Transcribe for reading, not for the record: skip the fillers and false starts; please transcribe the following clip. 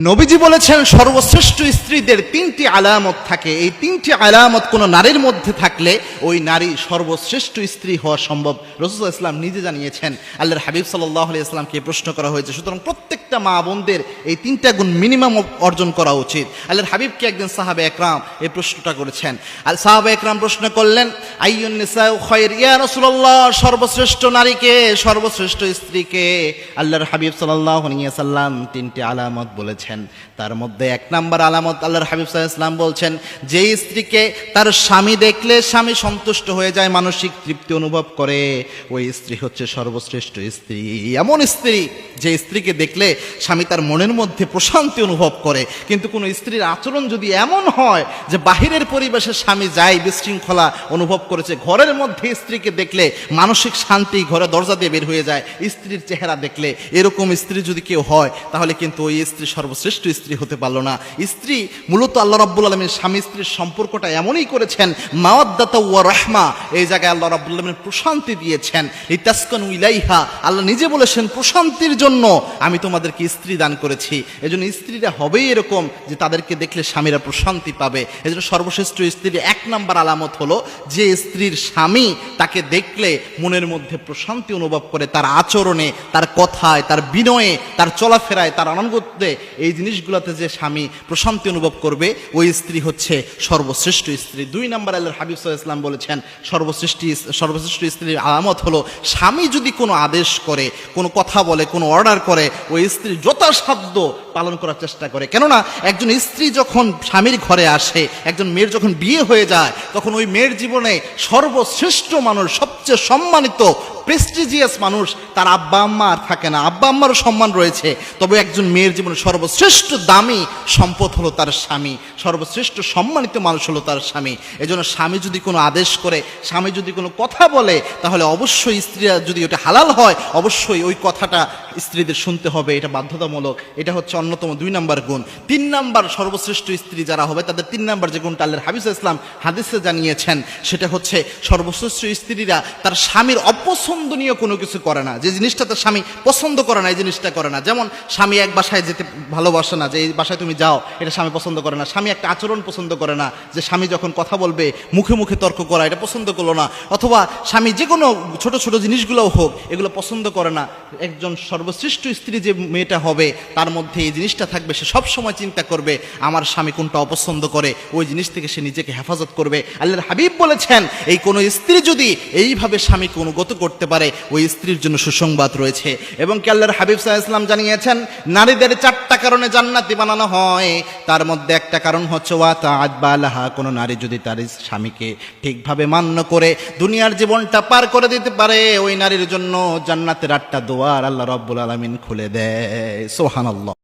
নবীজি বলেছেন সর্বশ্রেষ্ঠ স্ত্রীদের তিনটি আলামত থাকে। এই তিনটি আলামত কোনো নারীর মধ্যে থাকলে ওই নারী সর্বশ্রেষ্ঠ স্ত্রী হওয়া সম্ভব। রাসূলুল্লাহ ইসলাম নিজে জানিয়েছেন। আল্লাহর হাবিব সাল্লাল্লাহু আলাইহি ওয়াসাল্লামকে প্রশ্ন করা হয়েছে, সুতরাং প্রত্যেকটা মা বোনদের এই তিনটা গুণ মিনিমাম অর্জন করা উচিত। আল্লাহর হাবিবকে একদিন সাহাবে একরাম এই প্রশ্নটা করেছেন। আর সাহাবে একরাম প্রশ্ন করলেন, আইয়ুন নিসাউ খায়র ইয়া রাসূলুল্লাহ, সর্বশ্রেষ্ঠ নারীকে, সর্বশ্রেষ্ঠ স্ত্রীকে? আল্লাহর হাবিব সাল্লাল্লাহু আলাইহি ওয়াসাল্লাম তিনটি আলামত বলেছেন। তার মধ্যে এক নাম্বার আলামত আল্লাহর হাবিব সাল্লাল্লাহু আলাইহি ওয়াসাল্লাম বলছেন, যে স্ত্রীকে তার স্বামী দেখলে স্বামী সন্তুষ্ট হয়ে যায়, মানসিক তৃপ্তি অনুভব করে, ওই স্ত্রী হচ্ছে সর্বশ্রেষ্ঠ স্ত্রী। এমন স্ত্রী যে স্ত্রীকে দেখলে স্বামী তার মনের মধ্যে প্রশান্তি অনুভব করে। কিন্তু কোনো স্ত্রীর আচরণ যদি এমন হয় যে বাহিরের পরিবেশে স্বামী যায় বিশৃঙ্খলা অনুভব করেছে, ঘরের মধ্যে স্ত্রীকে দেখলে মানসিক শান্তি ঘরে দরজা দিয়ে বের হয়ে যায় স্ত্রীর চেহারা দেখলে, এরকম স্ত্রী যদি কেউ হয় তাহলে কিন্তু ওই স্ত্রী সর্বশ্রেষ্ঠ স্ত্রী হতে পারলো না। স্ত্রী মূলত আল্লাহ রাব্বুল আলামিন স্বামী স্ত্রীর সম্পর্কটা এমনই করেছেন, মাওয়াদ্দাতা ওয়া রাহমা, এই জায়গায় আল্লাহ রাব্বুল আলামিন প্রশান্তি দিয়েছেন। লিতাসকানু ইলাইহা, আল্লাহ নিজে বলেছেন প্রশান্তির জন্য আমি তোমাদেরকে স্ত্রী দান করেছি। এজন্য স্ত্রীরা হবেই এরকম যে তাদেরকে দেখলে স্বামীরা প্রশান্তি পাবে। এজন্য সর্বশ্রেষ্ঠ স্ত্রীর এক নাম্বার আলামত হলো যে স্ত্রীর স্বামী তাকে দেখলে মনের মধ্যে প্রশান্তি অনুভব করে, তার আচরণে, তার কথায়, তার বিনয়ে, তার চলাফেরায়, তার আনুগত্যে, এই জিনিসগুলোতে যে স্বামী প্রশান্তি অনুভব করবে, ওই স্ত্রী হচ্ছে সর্বশ্রেষ্ঠ স্ত্রী। দুই নাম্বার আল্লাহর হাবিব সাল্লাল্লাহু আলাইহি ওয়াসাল্লাম বলেছেন সর্বশ্রেষ্ঠ স্ত্রীর আলামত হলো স্বামী যদি কোনো আদেশ করে, কোনো কথা বলে, কোনো অর্ডার করে, ওই স্ত্রী যথাসাধ্য পালন করার চেষ্টা করে। কেননা একজন স্ত্রী যখন স্বামীর ঘরে আসে, একজন মেয়ের যখন বিয়ে হয়ে যায়, তখন ওই মেয়ের জীবনে সর্বশ্রেষ্ঠ মানুষ, সবচেয়ে সম্মানিত প্রেস্টিজিয়াস মানুষ তার আব্বা আম্মা আর থাকে না। আব্বা আম্মারও সম্মান রয়েছে, তবে একজন মেয়ের জীবনে সর্বশ্রেষ্ঠ দামি সম্পদ হলো তার স্বামী, সর্বশ্রেষ্ঠ সম্মানিত মানুষ হলো তার স্বামী। এজন্য স্বামী যদি কোনো আদেশ করে, স্বামী যদি কোনো কথা বলে, তাহলে অবশ্যই স্ত্রীরা যদি ওটা হালাল হয়, অবশ্যই ওই কথাটা স্ত্রীদের শুনতে হবে, এটা বাধ্যতামূলক। এটা হচ্ছে অন্যতম দুই নাম্বার গুণ। তিন নাম্বার সর্বশ্রেষ্ঠ স্ত্রী যারা হবে তাদের তিন নাম্বার যে গুণটা আল্লাহর হাবিব সাল্লাল্লাহু আলাইহি ওয়াসাল্লাম হাদিসে জানিয়েছেন, সেটা হচ্ছে সর্বশ্রেষ্ঠ স্ত্রীরা তার স্বামীর অপছন্দনীয় কোনো কিছু করে না। যে জিনিসটা তার স্বামী পছন্দ করে না, এই জিনিসটা করে না। যেমন স্বামী এক বাসায় যেতে ভালোবাসে না, যে এই বাসায় তুমি যাও, এটা স্বামী পছন্দ করে না। স্বামী একটা আচরণ পছন্দ করে না, যে স্বামী যখন কথা বলবে মুখে মুখে তর্ক করা, এটা পছন্দ করলো না। অথবা স্বামী যে কোনো ছোট ছোট জিনিসগুলোও হোক, এগুলো পছন্দ করে না। একজন সর্বশ্রেষ্ঠ স্ত্রী যে মেয়েটা হবে, তার মধ্যে এই জিনিসটা থাকবে, সে সবসময় চিন্তা করবে আমার স্বামী কোনটা অপছন্দ করে, ওই জিনিস থেকে সে নিজেকে হেফাজত করবে। আল্লাহর হাবিব বলেছেন, এই কোনো স্ত্রী যদি এইভাবে স্বামীকে অনুগত করতে পারে, ওই স্ত্রীর জন্য সুসংবাদ রয়েছে। এবং কি আল্লাহর হাবিব সাল্লাল্লাহু আলাইহি ওয়াসাল্লাম জানিয়েছেন, নারীদের 4টা কারণে জান্নাতি বানানো হয়। তার মধ্যে একটা কারণ হচ্ছে ওয়া তাআত বালাহা, কোনো নারী যদি তার স্বামীকে ঠিকভাবে মান্য করে দুনিয়ার জীবনটা পার করে দিতে পারে, ওই নারীর জন্য জান্নাতের 8টা দুয়ার আল্লাহ রাব্বুল আলামিন খুলে দেয়। সুবহানাল্লাহ।